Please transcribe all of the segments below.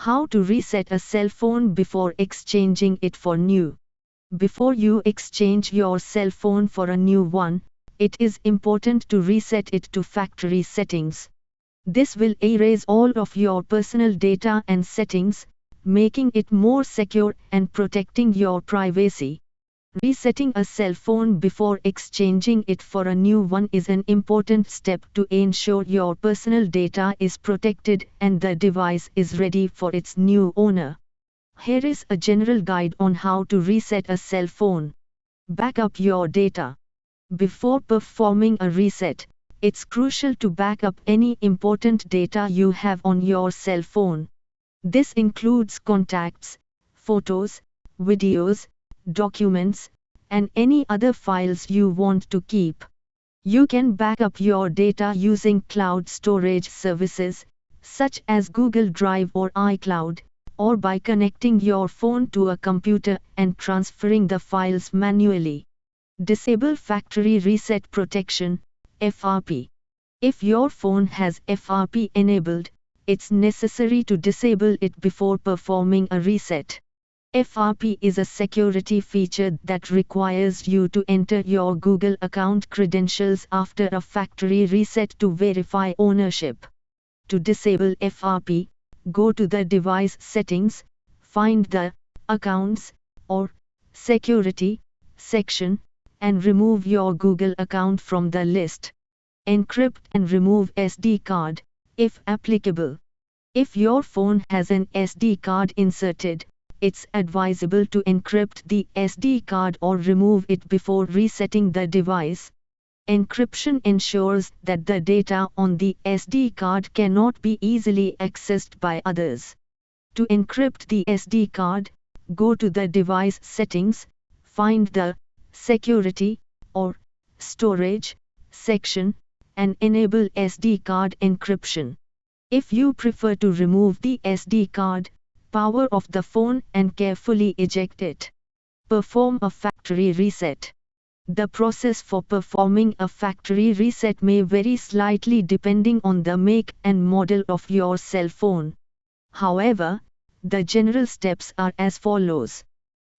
How to reset a cell phone before exchanging it for new. Before you exchange your cell phone for a new one, it is important to reset it to factory settings. This will erase all of your personal data and settings, making it more secure and protecting your privacy. Resetting a cell phone before exchanging it for a new one is an important step to ensure your personal data is protected and the device is ready for its new owner. Here is a general guide on how to reset a cell phone. Back up your data. Before performing a reset, it's crucial to back up any important data you have on your cell phone. This includes contacts, photos, videos, documents, and any other files you want to keep. You can back up your data using cloud storage services, such as Google Drive or iCloud, or by connecting your phone to a computer and transferring the files manually. Disable Factory Reset Protection, FRP. If your phone has FRP enabled, it's necessary to disable it before performing a reset. FRP is a security feature that requires you to enter your Google account credentials after a factory reset to verify ownership. To disable FRP, go to the device settings, find the Accounts or Security section, and remove your Google account from the list. Encrypt and remove SD card, if applicable. If your phone has an SD card inserted, it's advisable to encrypt the SD card or remove it before resetting the device. Encryption ensures that the data on the SD card cannot be easily accessed by others. To encrypt the SD card, go to the device settings, find the Security or Storage section, and enable SD card encryption. If you prefer to remove the SD card, power off the phone and carefully eject it. Perform a factory reset. The process for performing a factory reset may vary slightly depending on the make and model of your cell phone. However, the general steps are as follows.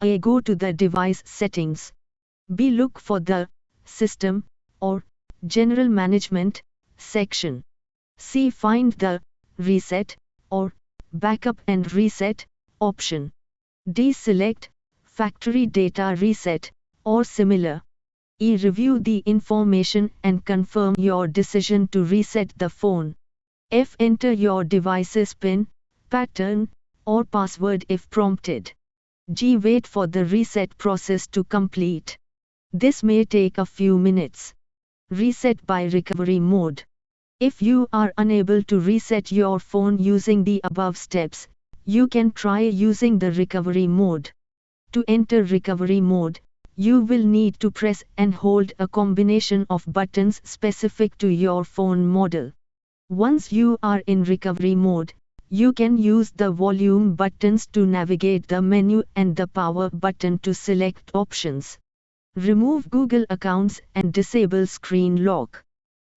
A. Go to the device settings. B. Look for the System or General Management section. C. Find the Reset or Backup and Reset option. D. Select Factory Data Reset or similar. E. Review the information and confirm your decision to reset the phone. F. Enter your device's PIN, pattern, or password if prompted. G. Wait for the reset process to complete. This may take a few minutes. Reset by recovery mode. If you are unable to reset your phone using the above steps, you can try using the recovery mode. To enter recovery mode, you will need to press and hold a combination of buttons specific to your phone model. Once you are in recovery mode, you can use the volume buttons to navigate the menu and the power button to select options. Remove Google accounts and disable screen lock.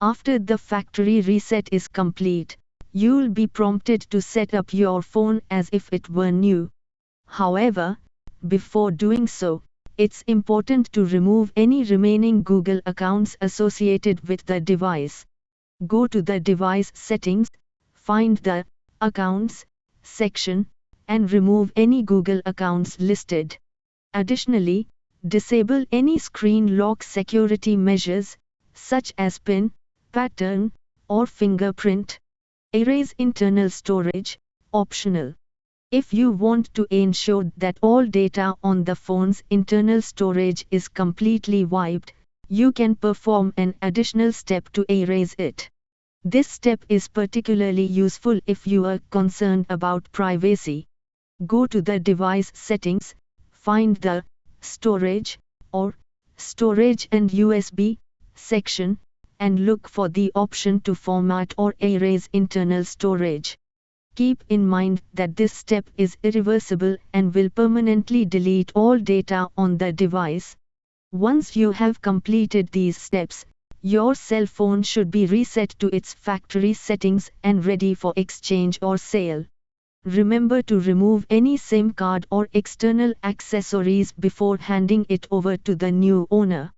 After the factory reset is complete, you'll be prompted to set up your phone as if it were new. However, before doing so, it's important to remove any remaining Google accounts associated with the device. Go to the device settings, find the Accounts section, and remove any Google accounts listed. Additionally, disable any screen lock security measures, such as PIN, pattern, or fingerprint. Erase internal storage, optional. If you want to ensure that all data on the phone's internal storage is completely wiped, you can perform an additional step to erase it. This step is particularly useful if you are concerned about privacy. Go to the device settings, find the Storage or Storage and USB section, and look for the option to format or erase internal storage. Keep in mind that this step is irreversible and will permanently delete all data on the device. Once you have completed these steps, your cell phone should be reset to its factory settings and ready for exchange or sale. Remember to remove any SIM card or external accessories before handing it over to the new owner.